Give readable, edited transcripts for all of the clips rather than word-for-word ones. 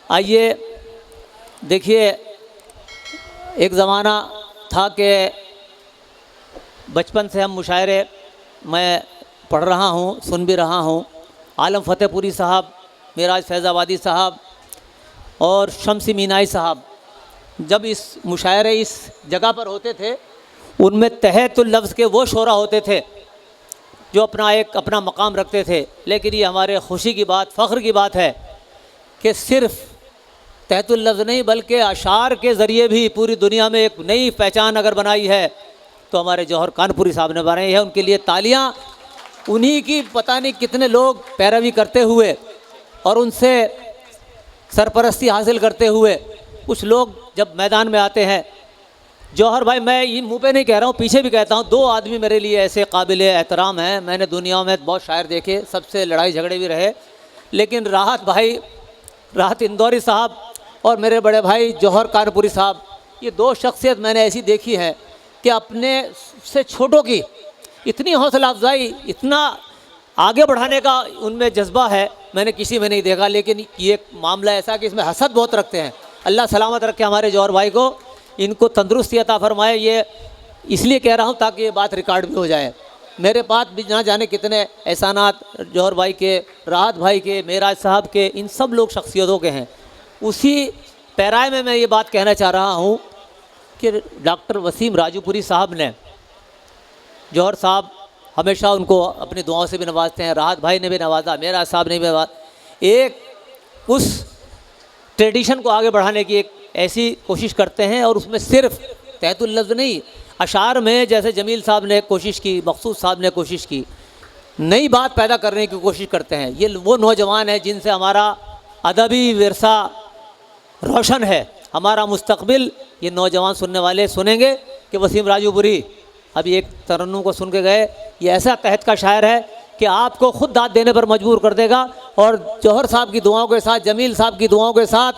आइए देखिए, एक ज़माना था कि बचपन से हम मुशायरे मैं पढ़ रहा हूँ, सुन भी रहा हूँ। आलम फ़तेहपुरी साहब, मेराज फैज़ाबादी साहब और शम्सी मीनाई साहब जब इस मुशायरे इस जगह पर होते थे, उनमें तहतुल लफ्ज़ के वो शोरा होते थे जो अपना मकाम रखते थे। लेकिन ये हमारे खुशी की बात, फ़ख्र की बात है कि सिर्फ़ तहतुल लफ्ज़ नहीं बल्कि अशार के ज़रिए भी पूरी दुनिया में एक नई पहचान अगर बनाई है तो हमारे जौहर कानपुरी साहब ने बनाई है। उनके लिए तालियां। उन्हीं की पता नहीं कितने लोग पैरवी करते हुए और उनसे सरपरस्ती हासिल करते हुए कुछ लोग जब मैदान में आते हैं, जौहर भाई, मैं ये मुँह पे नहीं कह रहा हूँ, पीछे भी कहता हूँ, 2 आदमी मेरे लिए ऐसे काबिल एहतराम हैं। मैंने दुनिया में बहुत शायर देखे, सबसे लड़ाई झगड़े भी रहे, लेकिन राहत भाई, राहत इंदौरी साहब और मेरे बड़े भाई जौहर कानपुरी साहब, ये 2 शख्सियत मैंने ऐसी देखी है कि अपने से छोटों की इतनी हौसला अफजाई, इतना आगे बढ़ाने का उनमें जज्बा है, मैंने किसी में नहीं देखा। लेकिन ये मामला ऐसा कि इसमें हसद बहुत रखते हैं। अल्लाह सलामत रखे हमारे जौहर भाई को, इनको तंदुरुस्ती अता फरमाए। ये इसलिए कह रहा हूँ ताकि ये बात रिकॉर्ड भी हो जाए। मेरे पास भी ना जाने कितने एहसानात जौहर भाई के, राहत भाई के, मेराज साहब के, इन सब लोग शख्सियतों के हैं। उसी पैराए में मैं ये बात कहना चाह रहा हूँ कि डॉक्टर वसीम राजूपुरी साहब ने, जौहर साहब हमेशा उनको अपनी दुआओं से भी नवाजते हैं, राहत भाई ने भी नवाजा, मेराज साहब ने भी नवाजा। एक उस ट्रेडिशन को आगे बढ़ाने की एक ऐसी कोशिश करते हैं और उसमें सिर्फ तहतुल लफ्ज़ नहीं, अशार में जैसे जमील साहब ने कोशिश की, मकसूद साहब ने कोशिश की, नई बात पैदा करने की कोशिश करते हैं। ये वो नौजवान हैं जिनसे हमारा अदबी विरसा रोशन है, हमारा मुस्तकबिल। ये नौजवान सुनने वाले सुनेंगे कि वसीम राजूपुरी अभी एक तरन्नुम को सुन के गए, ये ऐसा तहत का शायर है कि आपको खुद दाद देने पर मजबूर कर देगा। और जौहर साहब की दुआओं के साथ, जमील साहब की दुआओं के साथ,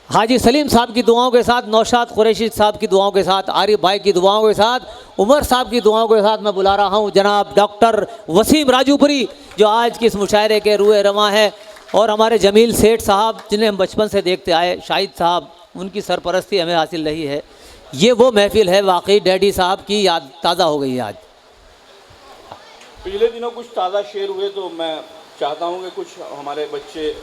हाजी सलीम साहब की दुआओं के साथ, नौशाद कुरैशी साहब की दुआओं के साथ, आरिफ भाई की दुआओं के साथ, उमर साहब की दुआओं के साथ मैं बुला रहा हूँ जनाब डॉक्टर वसीम राजूपुरी, जो आज की इस मुशायरे के रूए रवां है। और हमारे जमील सेठ साहब जिन्हें हम बचपन से देखते आए, शाहिद साहब, उनकी सरपरस्ती हमें हासिल रही है। ये वो महफिल है, वाकई डैडी साहब की याद ताज़ा हो गई है आज। पिछले दिनों कुछ ताज़ा शेर हुए, तो मैं चाहता हूँ कि कुछ हमारे बच्चे,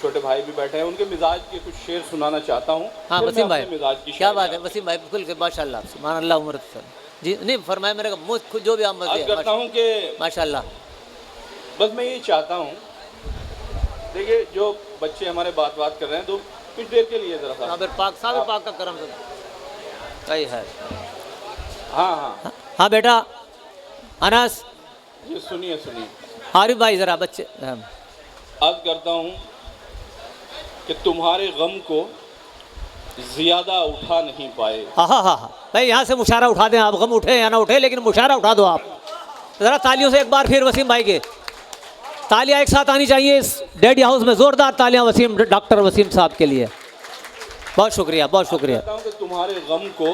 छोटे भाई भी बैठे हैं, उनके मिजाज के कुछ शेर सुनाना चाहता हूँ। हाँ वसीम भाई, मिजाज की क्या बात है वसीम भाई, बिल्कुल माशाल्लाह, सुभान अल्लाह, उम्र जी नहीं फरमाए, मेरे मुझ खुद जो भी आप करता हूँ कि माशाल्लाह। बस मैं ये चाहता हूँ, देखिए जो बच्चे हमारे बात कर रहे हैं, तो कुछ देर के लिए ज़रा सा पाक साहब, पाक का करम सही है। हाँ हाँ हाँ बेटा अनस, ये सुनिए सुनिए, आरिफ भाई ज़रा बच्चे। अर्ज करता हूँ कि तुम्हारे गम को ज़्यादा उठा नहीं पाए। हाँ हाँ हाँ भाई, यहाँ से मुशारा उठा दें आप, गम उठे या ना उठे, लेकिन मुशारा उठा दो आप। ज़रा तालियों से एक बार फिर वसीम भाई के, तालियां एक साथ आनी चाहिए इस डैडी हाउस में, ज़ोरदार तालियां वसीम, डॉक्टर वसीम साहब के लिए। बहुत शुक्रिया, बहुत शुक्रिया। कि तुम्हारे गम को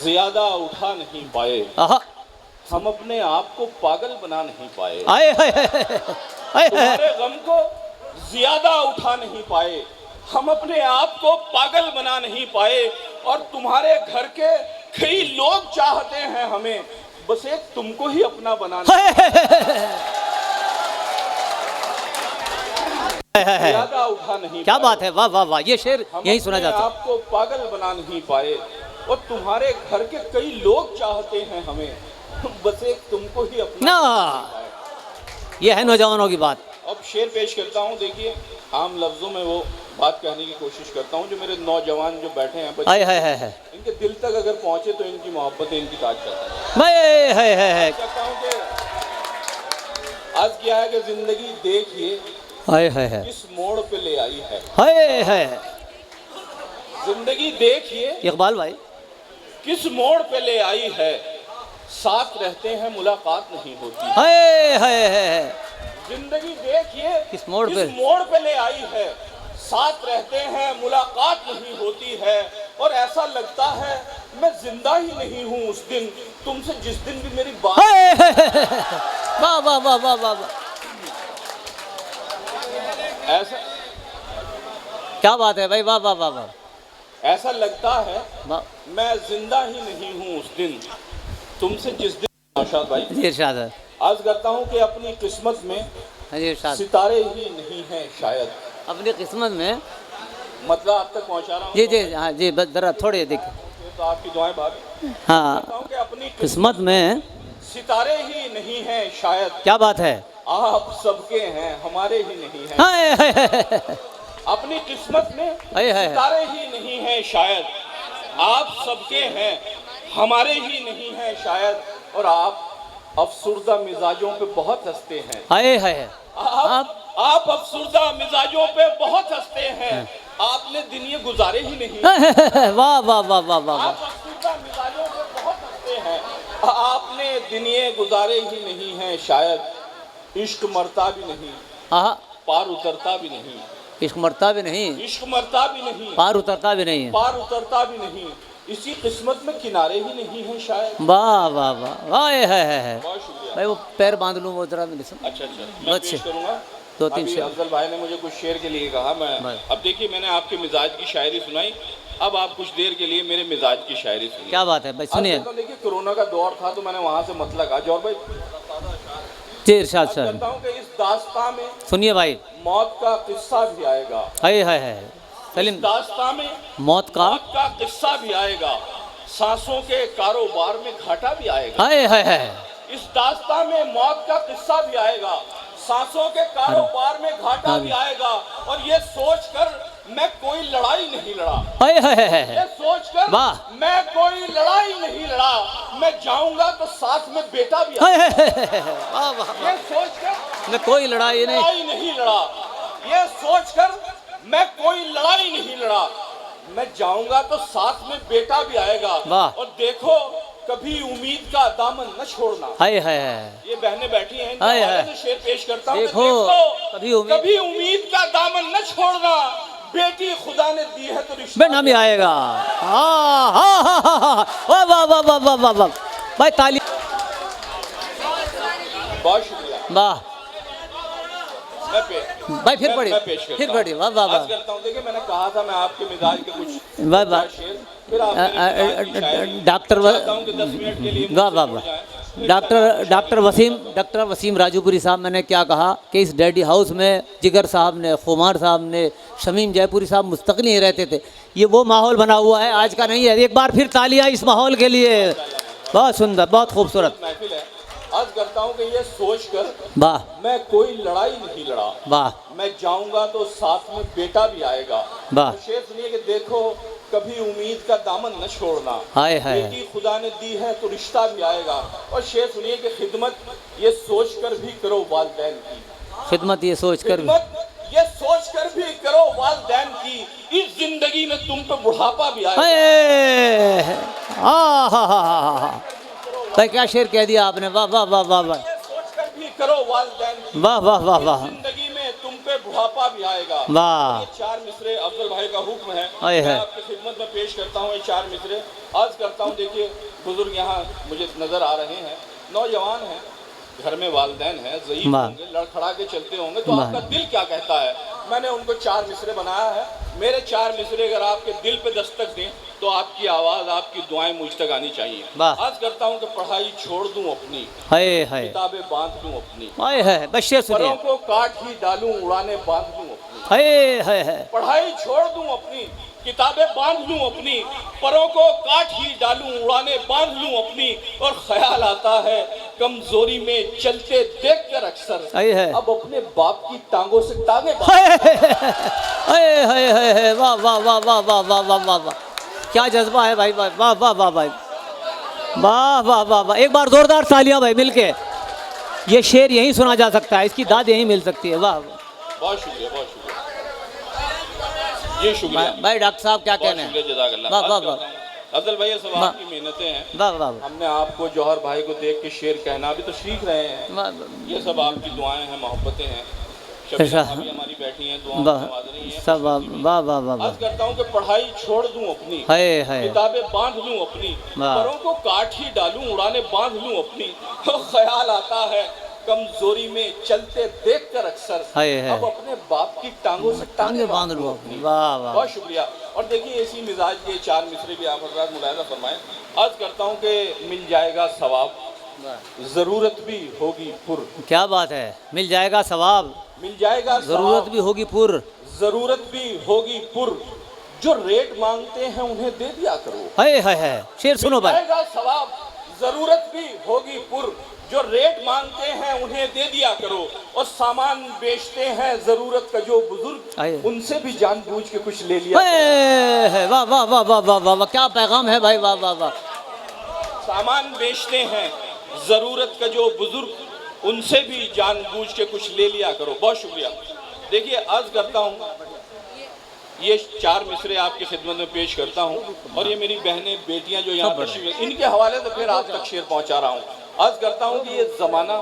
ज़्यादा उठा नहीं पाए, हम अपने आप को पागल बना नहीं पाए। आए तुम्हारे गम को ज़्यादा उठा नहीं पाए, हम अपने आप को पागल बना नहीं पाए। और तुम्हारे घर के कई लोग चाहते हैं हमें, बस एक तुमको ही अपना बनाना। ज़्यादा उठा नहीं, क्या बात है, वाह वाह वाह, ये शेर यही सुना जाता है। आपको पागल बना नहीं पाए और तुम्हारे घर के कई लोग चाहते हैं हमें, बस एक तुमको ही अपना ना, ये है नौजवानों की बात। अब शेर पेश करता हूँ, देखिए आम लफ्जों में वो बात कहने की कोशिश करता हूँ जो मेरे नौजवान जो बैठे हैं बच्चे, है इनके दिल तक अगर पहुँचे तो इनकी मोहब्बतें इनकी ताज करता है। कहता हूँ कि आज क्या है कि जिंदगी देखिए किस मोड़ पे ले आई है। जिंदगी देखिए इकबाल भाई किस मोड़ पे ले आई है, साथ रहते हैं मुलाकात नहीं होती। जिंदगी देखिए किस मोड़ पे ले आई है, साथ रहते हैं मुलाकात नहीं होती है। और ऐसा लगता है मैं जिंदा ही नहीं हूँ उस दिन, तुमसे जिस दिन भी मेरी बात। वाह वाह वाह वाह वाह, ऐसा क्या बात है भाई, वाह वाह वाह वाह। ऐसा लगता है मैं जिंदा ही नहीं हूँ उस दिन तुमसे जिस दिन। नौशाद भाई जी इरशाद है। आज करता हूँ कि अपनी किस्मत में जी इरशाद। सितारे ही नहीं हैं शायद। अपनी किस्मत में मतलब आप तक पहुँचा रहा हूँ। जी जी हाँ जी, बस जरा थोड़े देखिए। तो आपकी दुआएं भाभी। हाँ, कहता हूँ कि अपनी किस्मत में सितारे ही नहीं हैं शायद। क्या बात है। आप सबके हैं हमारे ही नहीं हैं। हाय हाय हाय। अपनी किस्मत में हाय हाय। सितारे ही नहीं हैं शायद। आप सबके हैं हमारे ही नहीं हैं शायद। और आप अफसुर्दा मिजाजों पे बहुत हंसते हैं। हाय हाय। आप अफसुर्दा मिजाजों पे बहुत हंसते हैं। आपने दिन ये गुजारे ही नहीं। वाह वाह वाह वाह वाह। आप अफसुर्दा मिजाजों पे बहुत हंसते हैं। आपने दिन ये गुजारे ही नहीं हैं शायद। इश्क मरता भी नहीं, पार उतरता भी नहीं। इश्क मरता भी नहीं, इश्क मरता भी नहीं, पार उतरता भी नहीं, पार उतरता भी नहीं। इसी किस्मत में किनारे ही नहीं हैं शायद। वाह वाह वाह वाह। है बहुत शुक्रिया भाई, वो पैर बांध लूँ वो जरा मेरे से। अच्छा मैं पेश करूंगा दो तीन अभी। शेर। अफजल भाई ने मुझे कुछ शेर के लिए कहा। मैं अब देखिए मैंने आपके मिजाज की शायरी सुनाई, अब आप कुछ देर के लिए मेरे मिजाज की शायरी सुनिए। क्या बात है भाई, सुनिए। तो देखिए कोरोना का दौर था तो मैंने वहाँ से मतलब कहा जौहर भाई। जी इरशाद सर। कहता हूँ कि इस दास्तां में सुनिए भाई, मौत का किस्सा भी आएगा। हाय हाय हाय। सलीम, दास्तां में मौत का किस्सा भी आएगा। सांसों के कारोबार में घाटा भी आएगा। हाय हाय हाय। इस दास्तां में मौत का किस्सा भी आएगा। सांसों के कारोबार में घाटा भी आएगा। और ये सोचकर मैं कोई लड़ाई नहीं लड़ा। हाय हाय हाय। ये सोचकर मैं कोई लड़ाई नहीं लड़ा। मैं जाऊंगा तो साथ में बेटा भी आएगा। वाह वाह। ये सोचकर मैं कोई लड़ाई नहीं लड़ा। ये सोचकर मैं कोई लड़ाई नहीं लड़ा। मैं जाऊंगा तो साथ में बेटा भी आएगा। वाह। और देखो कभी उम्मीद का दामन न छोड़ना। हाय हाय। ये बहनें बैठी हैं, हाय हाय। शेर पेश करता हूँ। देखो कभी उम्मीद का दामन न छोड़ना। बेटी खुदा ने दी है तो रिश्ता नाम ही आएगा। हाँ हाँ हाँ हाँ। वाह वाह वाह वाह वाह वाह वाह भाई, ताली। बहुत शुक्रिया। वाह भाई, फिर पढ़ी, फिर पढ़ी। वाह वाह वाह। करता हूँ। देखिए मैंने कहा था मैं आपके मिजाज के कुछ वाह वाह। शेर, फिर आप डॉक्टर वाह वाह वाह। डॉक्टर वसीम राजूपुरी साहब, मैंने क्या कहा कि इस डैडी हाउस में जिगर साहब ने, खुमार साहब ने, शमीम जयपुरी साहब मुस्तकिल ही रहते थे। ये वो माहौल बना हुआ है, आज का नहीं है। एक बार फिर तालियां इस माहौल के लिए। बहुत सुंदर, बहुत खूबसूरत महफिल है। आज करता हूँ कि ये सोच कर वाह, मैं कोई लड़ाई नहीं लड़ा। वाह, मैं जाऊंगा तो साथ में बेटा भी आएगा। वाह। तो शेर सुनिए कि देखो कभी उम्मीद का दामन न छोड़ना। हाय हाय। बेटी खुदा ने दी है तो रिश्ता भी आएगा। और शेर सुनिए कि खिदमत ये सोच कर भी करो वालिदैन की। खिदमत ये सोच कर भी करो वालिदैन की। इस जिंदगी में तुम पे बुढ़ापा भी आएगा। भाई क्या शेर कह दिया आपने। वाह वाह वाह वाह वाह। सोचकर भी करो वालिदैन की। वाह वाह वाह वाह। जिंदगी में तुम पे बुढ़ापा भी आएगा। वाह। ये चार मिसरे अफजल भाई का हुक्म है, मैं आपकी खिदमत में पेश करता हूँ। ये चार मिसरे आज करता हूँ। देखिए बुजुर्ग यहाँ मुझे नजर आ रहे हैं, नौजवान हैं, घर में वालिदैन हैं, ज़ईफ़ होंगे, लड़खड़ा के चलते होंगे, तो आपका दिल क्या कहता है। मैंने उनको चार मिसरे बनाया है। मेरे चार मिसरे अगर आपके दिल पे दस्तक दें तो आपकी आवाज़, आपकी दुआएं मुझ तक आनी चाहिए। आज करता हूँ कि पढ़ाई छोड़ दूँ अपनी, किताबें बांध दूँ अपनी, परों को काट ही डालूं, उड़ाने बांध दूँ अपनी। पढ़ाई छोड़ दूँ अपनी, किताबें बांध लूं अपनी, परों को काट ही डालूं, उड़ाने बांध लूं अपनी। और ख्याल आता है कमजोरी में चलते देखकर अक्सर, अब अपने बाप की टांगों से टांगे। वाह वाह वाह वाह वाह वाह वाह वाह वाह। क्या जज्बा है भाई। वाह वाह वाह भाई। वाह वाह वाह वाह। एक बार जोरदार तालियां भाई मिलके। ये शेर यहीं सुना जा सकता है, इसकी दाद यहीं मिल सकती है। वाह, बहुत शुक्रिया, बहुत शुक्रिया। ये शुक्रिया भाई। डॉक्टर साहब क्या कहना है। वाह वाह वाह। अफजल भाई ये सब आपकी मेहनतें हैं। वाह वाह। हमने आपको जौहर भाई को देख के शेर कहना भी तो सीख रहे हैं। ये सब आपकी दुआएं हैं, मोहब्बतें हैं। हमारी बैठी हैं, दुआएं नवाज रही हैं सब। वाह वाह वाह। आज करता हूँ कि पढ़ाई छोड़ दूं अपनी, किताबें बांध लूं अपनी, परों को काट ही डालूं, उड़ाने बांध लूं अपनी। तो ख्याल आता है कमजोरी में चलते देखकर अक्सर अब अपने बाप की टांगों से टांगे बांध लो। वाह वाह, बहुत शुक्रिया। और देखिए इसी मिजाज के 4 मिसरे भी आप हज़रात मुलाहिज़ा फरमाएं। अर्ज करता हूँ कि मिल जाएगा सवाब, जरूरत भी होगी पुर। क्या बात है, मिल जाएगा सवाब, मिल जाएगा जरूरत भी होगी पुर, जरूरत भी होगी पुर। जो रेट मांगते हैं उन्हें दे दिया करो। है शेर सुनो भाई। मिल जाएगा सवाब, जरूरत भी होगी पुर। जो रेट मांगते हैं उन्हें दे दिया करो। और सामान बेचते हैं जरूरत का जो बुजुर्ग, उनसे भी जानबूझ के कुछ ले लिया। वाह वाह वाह वाह वाह वाह वाह, क्या पैगाम है भाई, वाह वाह वाह। सामान बेचते हैं जरूरत का जो बुजुर्ग, उनसे भी जानबूझ के कुछ ले लिया करो। बहुत शुक्रिया। देखिए अर्ज करता हूँ, ये 4 मिसरे आपकी खिदमत में पेश करता हूँ। और ये मेरी बहनें बेटियां जो यहाँ तशरीफ, इनके हवाले से फिर आप तक शेर पहुँचा रहा हूँ। अर्ज करता हूँ कि ये जमाना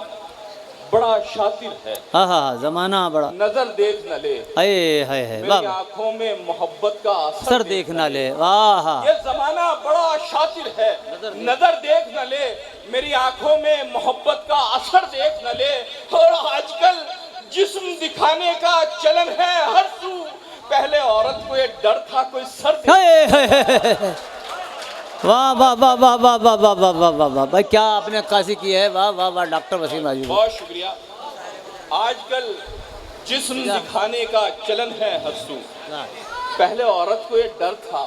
बड़ा शातिर है। हाँ, जमाना बड़ा, नजर देख न ले, मेरी आंखों में मोहब्बत का असर देख न ले। वाह, ये जमाना बड़ा शातिर है, नजर देख न ले, मेरी आंखों में मोहब्बत का असर देख न ले। और आजकल जिस्म दिखाने का चलन है हर सू। पहले औरत को ये डर था कोई सर। वाह वाह वाह वाह वाह वाह वाह वाह वाह वाह वाह भाई, क्या आपने अक्कासी की है। वाह वाह वाह डॉक्टर वसीम आजी, बहुत शुक्रिया। आजकल जिस्म दिखाने का चलन है हंसू। पहले औरत को ये डर था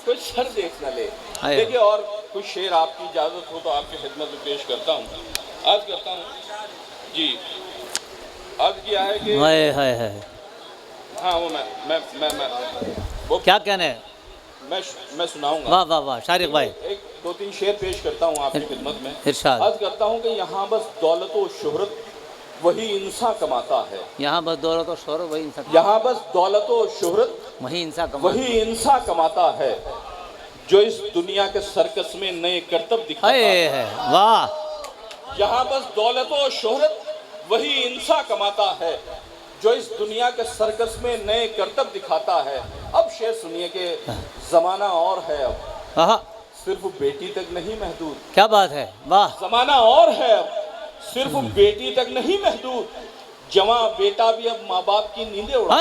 कोई सर देख न ले। देखिए और कुछ शेर आपकी इजाजत हो तो आपकी खिदमत में पेश करता हूँ। अर्ज करता हूँ जी, अर्ज किया है कि हाँ वो मैं वो क्या कहना है, मैं सुनाऊंगा। वाह वाह वाह शारिक भाई, एक 2-3 शेर पेश करता हूँ आपकी खिदमत में। इरशाद। अर्ज करता हूँ कि यहाँ बस दौलत और शोहरत वही इंसान कमाता है। यहाँ बस दौलत और शोहरत वही इंसान, यहाँ बस दौलत और शोहरत वही इंसान कमाता है जो इस दुनिया के सर्कस में नए करतब दिखाता है। वाह, यहाँ बस दौलत और शोहरत वही इंसान कमाता है जो इस दुनिया के सर्कस में नए करतब दिखाता है। अब शेर सुनिए कि जमाना और है, अब सिर्फ बेटी तक नहीं महदूद। क्या बात है, वाह। जमाना और है, अब सिर्फ बेटी तक नहीं महदूद। जवां बेटा भी अब माँ बाप की नींदें उड़ा।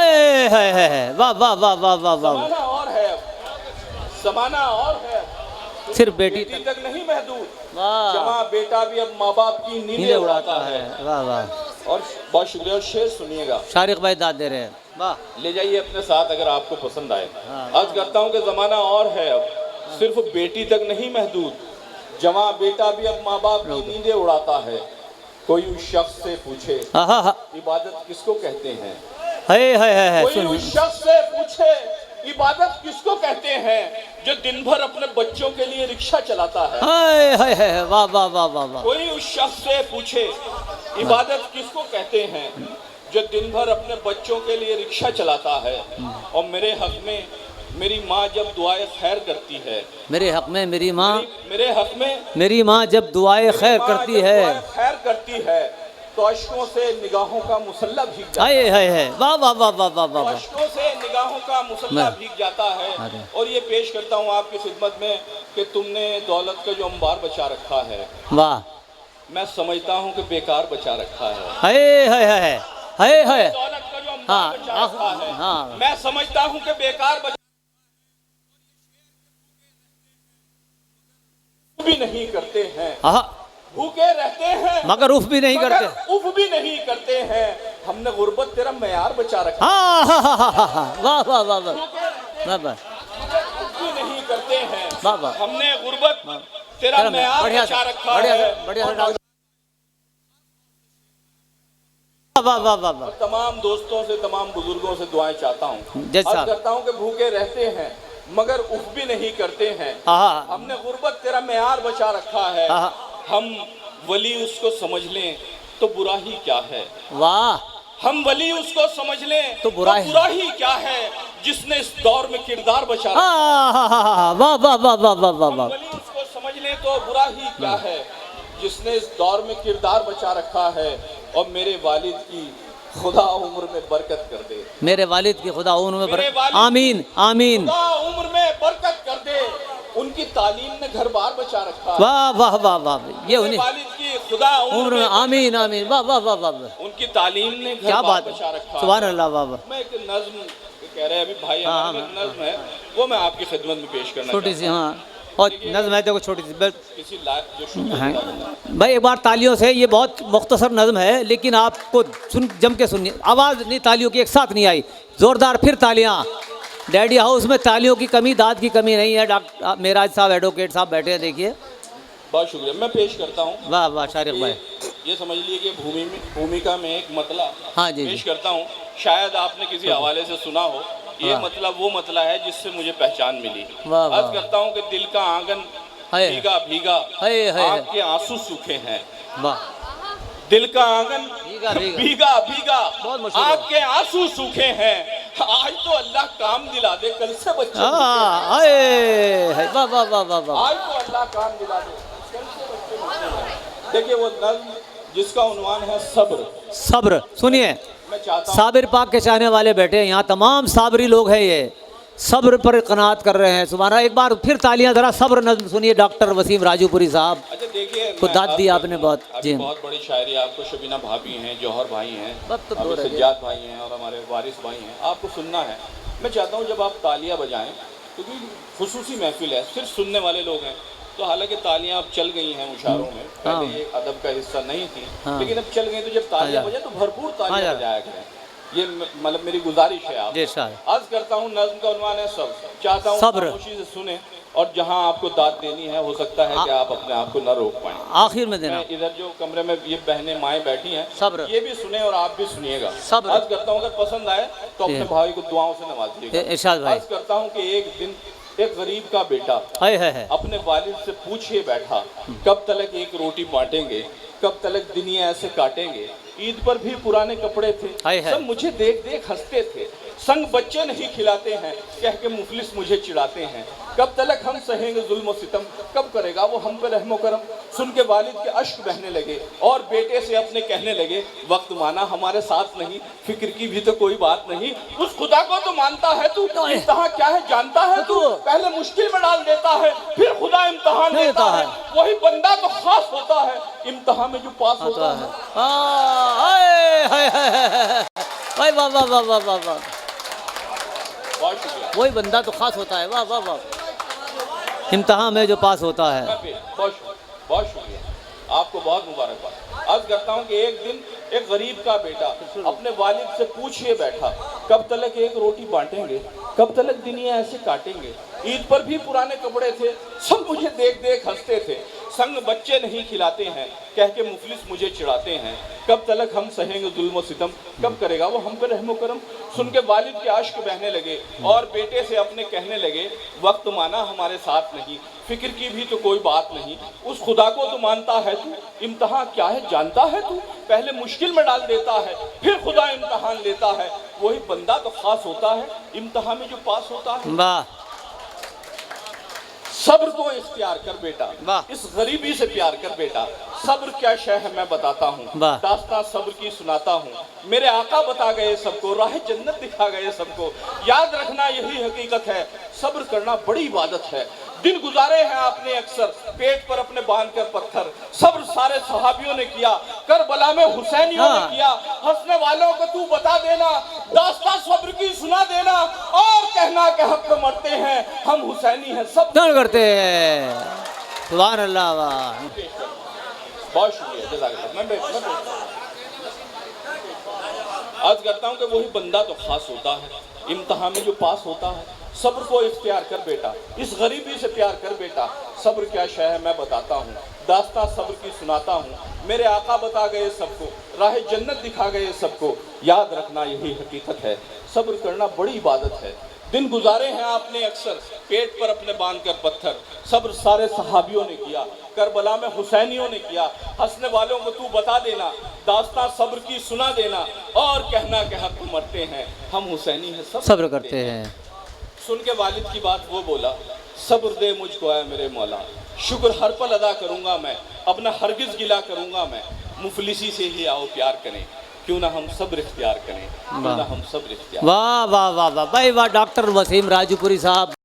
वाह वाह वाह वाह वाह वाह। जमाना और है, जमाना और है, सिर्फ बेटी तक नहीं महदूद। जवां बेटा भी अब माँ बाप की नींदें उड़ाता है। वाह वाह। और बहुत शुक्रिया। और शेर सुनिएगा, शारिक भाई दाद दे रहे हैं। वाह, ले जाइए अपने साथ अगर आपको पसंद आए। अर्ज करता हूँ कि जमाना और है, अब सिर्फ बेटी तक नहीं महदूद। जवां बेटा भी अब माँ बाप की नींदें उड़ाता है। कोई उस शख्स से पूछे इबादत किसको कहते हैं। कोई उस शख्स से पूछे इबादत किसको कहते हैं जो दिन भर अपने बच्चों के लिए रिक्शा चलाता है। वाह वाह वाह वाह वाह। कोई उस शख्स से पूछे इबादत किसको कहते हैं जो दिन भर अपने बच्चों के लिए रिक्शा चलाता है। और मेरे हक में मेरी माँ जब दुआएं खैर करती है, मेरे हक में मेरी माँ जब दुआएं खैर करती है तो अश्कों से निगाहों का मुसल्ला भीग जाता है। वाह वाह वाह वाह वाह वाह। अश्कों से निगाहों का मुसल्ला भीग जाता है। और ये पेश करता हूँ आपकी खिदमत में कि तुमने दौलत का जो अंबार बचा रखा है, वाह, मैं समझता हूँ कि बेकार बचा रखा है। दौलत का जो अंबार बचा रखा है, मैं समझता हूँ कि बेकार भी नहीं करते हैं, भूखे रहते हैं मगर उफ भी नहीं करते हैं। हमने गुर्बत तेरा मयार बचा रखा। वाह वाह वाह वाह। भी नहीं करते हैं, हमने गुर्बत तेरा बढ़िया मयार बचा रखा है। वाह वाह वाह वाह। तमाम दोस्तों से, तमाम बुजुर्गों से दुआएं चाहता हूँ, अर्ज करता हूँ कि भूखे रहते हैं मगर उफ भी नहीं करते हैं। हमने गुर्बत तेरा मयार बचा रखा है। हम वली उसको समझ लें तो बुरा ही क्या है। वाह, हम वली उसको समझ लें तो बुरा ही क्या है जिसने इस दौर में किरदार बचा रखा। वाह वाह वाह वाह वाह वाह। हम वली उसको समझ लें तो बुरा ही क्या है जिसने इस दौर में किरदार बचा रखा है। और मेरे वालिद की खुदा उम्र में बरकत कर दे। मेरे वालिद की खुदा उम्र में बरकत, आमीन आमीन। खुदा उम्र में बरकत कर दे। उनकी तालीम ने घर बार बचा रखा है। वाह वाह वाह वाह। ये मेरे वालिद की खुदा उम्र में आमीन आमीन। वाह वाह वाह वाह। उनकी तालीम ने घर क्या बात बचा रखा। सुभान अल्लाह। वाह वाह। मैं एक नज्म कह रहे हैं अभी भाई, हमारे में नज्म है वो मैं आपकी खिदमत में पेश करना छोटी सी, हाँ और नज़म है, देखो छोटी सी किसी जो शुक्र हाँ भाई, एक बार तालियों से, ये बहुत मुख्तसर नज़म है लेकिन आपको सुन जम के सुनिए। आवाज़ नहीं तालियों की एक साथ नहीं आई, ज़ोरदार फिर तालियां। डैडी हाउस में तालियों की कमी, दाद की कमी नहीं है। डॉक्टर मेराज साहब एडवोकेट साहब बैठे हैं, देखिए। बहुत शुक्रिया। मैं पेश करता हूँ। वाह वाह शारिक भाई। ये समझ लीजिए कि भूमिका में एक मतला हाँ जी पेश करता हूँ। शायद आपने किसी हवाले से सुना हो। ये मतलब वो मतला है जिससे मुझे पहचान मिली। अर्ज करता हूँ कि दिल का आंगन भीगा भीगा, आँख के आंसू सूखे हैं। वाह। दिल का आंगन भीगा भीगा, आँख के आंसू सूखे हैं। आज तो अल्लाह काम दिला दे, कल से बच्चे। वाह वाह वाह वाह। आज तो अल्लाह काम दिला दे, कल से बच्चे। देखिए वो नज़्म जिसका उन्वान है सब्र। सब्र सुनिए, मैं चाहता हूँ साबिर पाक के चाहने वाले बैठे हैं यहाँ, तमाम साबरी लोग हैं, ये सब्र पर कनात कर रहे हैं। सुभान अल्लाह। एक बार फिर तालियां ज़रा सब्र नज़्म सुनिए, डॉक्टर वसीम राजूपुरी साहब। अच्छा देखिए, खुद दाद दी आपने बहुत जी। बहुत बड़ी शायरी आपको शबीना भाभी हैं, जौहर भाई हैं, सज्जाद भाई हैं और हमारे वारिस भाई हैं, आपको सुनना है। मैं चाहता हूँ जब आप तालियां बजाएं, क्योंकि खुसूसी महफिल है, सिर्फ सुनने वाले लोग हैं, तो हालांकि तालियां अब चल गई हैं मुशारों में, पहले ये अदब का हिस्सा नहीं थी, लेकिन अब चल गई, तो जब तालियां बजाएं तो भरपूर तालियां बजाया करें। ये मतलब मेरी गुजारिश है आप। अर्ज करता हूँ, नज़्म का उन्वान है सब्र। चाहता हूँ खामोशी से सुने, और जहाँ आपको दाद देनी है, हो सकता है कि आप अपने आप को न रोक पाएं, आखिर में देना। इधर जो कमरे में ये बहनें माएँ बैठी हैं, सब्र, ये भी सुने और आप भी सुनिएगा। अर्ज करता हूँ अगर पसंद आए तो अपने भाई को दुआओं से नवाजिएगा। अर्ज करता हूँ कि एक दिन एक गरीब का बेटा अपने वालिद से पूछे बैठा, कब तलक एक रोटी बांटेंगे, कब तलक दिन ये ऐसे काटेंगे। ईद पर भी पुराने कपड़े थे, सब मुझे देख देख हंसते थे। संग बच्चे नहीं खिलाते हैं, कह के मुफलिस मुझे चिढ़ाते हैं। कब तलक हम सहेंगे जुल्म सितम, कब करेगा वो हम पे रहमो करम। सुन के वालिद के अश्क बहने लगे और बेटे से अपने कहने लगे, वक्त माना हमारे साथ नहीं, फिक्र की भी तो कोई बात नहीं। उस खुदा को तो मानता है तू, इम्तिहान क्या है जानता है तू। पहले मुश्किल में डाल देता है, फिर खुदा इम्तिहान देता है। वही बंदा तो खास होता है, इम्तिहान में जो पास होता है। वाह वाह वाह वाह वाह वाह। वही बंदा तो खास होता है। वाह वाह वाह। इम्तिहान में जो पास होता है। बहुत शुक्रिया, आपको बहुत मुबारकबाद। अर्ज करता हूँ कि एक दिन एक गरीब का बेटा अपने वालिद से पूछिए बैठा, कब तलक एक रोटी बांटेंगे, कब तलक दिन ये ऐसे काटेंगे। ईद पर भी पुराने कपड़े थे, सब मुझे देख देख हंसते थे। संग बच्चे नहीं खिलाते हैं, कह के मुफलिस मुझे चिढ़ाते हैं। कब तलक हम सहेंगे जुल्म सितम, कब करेगा वो हम पे रहमो करम। सुन के वालिद के आश्क बहने लगे और बेटे से अपने कहने लगे, वक्त माना हमारे साथ नहीं, फिक्र की भी तो कोई बात नहीं। उस खुदा को तो मानता है तू, इम्तिहान क्या है जानता है तू। पहले मुश्किल में डाल देता है, फिर खुदा इम्तिहान लेता है। वही बंदा तो खास होता है, इम्तिहान में जो पास होता है। वाह। सब्र को इख्तियार कर बेटा, इस गरीबी से प्यार कर बेटा। सब्र क्या शय है मैं बताता हूँ, दास्तां सब्र की सुनाता हूँ। मेरे आका बता गए सबको, राह जन्नत दिखा गए सबको। याद रखना यही हकीकत है, सब्र करना बड़ी इबादत है। दिन गुजारे हैं आपने अक्सर, पेट पर अपने बांध कर पत्थर। सब्र सारे सहाबियों ने किया, करबला में हुसैनियों ने किया। हंसने वालों को तू बता देना, दास्तां सब्र की सुना देना, और कहना कि हक पे मरते हैं हम हुसैनी हैं सब करते हैं। सुभान अल्लाह। बहुत शुक्रिया, जज़ाकल्लाह। मैं अर्ज करता हूँ कि वही बंदा तो खास होता है, इम्तिहान में जो पास होता है। सब्र को इख्तियार कर बेटा, इस गरीबी से प्यार कर बेटा। सब्र क्या शय है मैं बताता हूँ, दास्तां सब्र की सुनाता हूँ। मेरे आका बता गए सबको, राह जन्नत दिखा गए सबको। याद रखना यही हकीकत है, सब्र करना बड़ी इबादत है। दिन गुजारे हैं आपने अक्सर, पेट पर अपने बांध कर पत्थर। सब्र सारे सहाबियों ने किया, करबला में हुसैनियों ने किया। हंसने वालों को तू बता देना, दास्तां सब्र की सुना देना, और कहना कि हक मरते हैं हम हुसैनी हैं सब सब्र करते हैं। सुन के वालिद की बात वो बोला, सब्र दे मुझको आए मेरे मौला। शुक्र हर पल अदा करूँगा मैं, अपना हरगिज़ गिला करूँगा मैं। मुफलिसी से ही आओ प्यार करें, क्यों ना हम सब्र इख्तियार करें, क्यों ना हम सब्र इख्तियार। वाह वाह वाह वाह भाई वाह। डॉक्टर वसीम राजूपुरी साहब।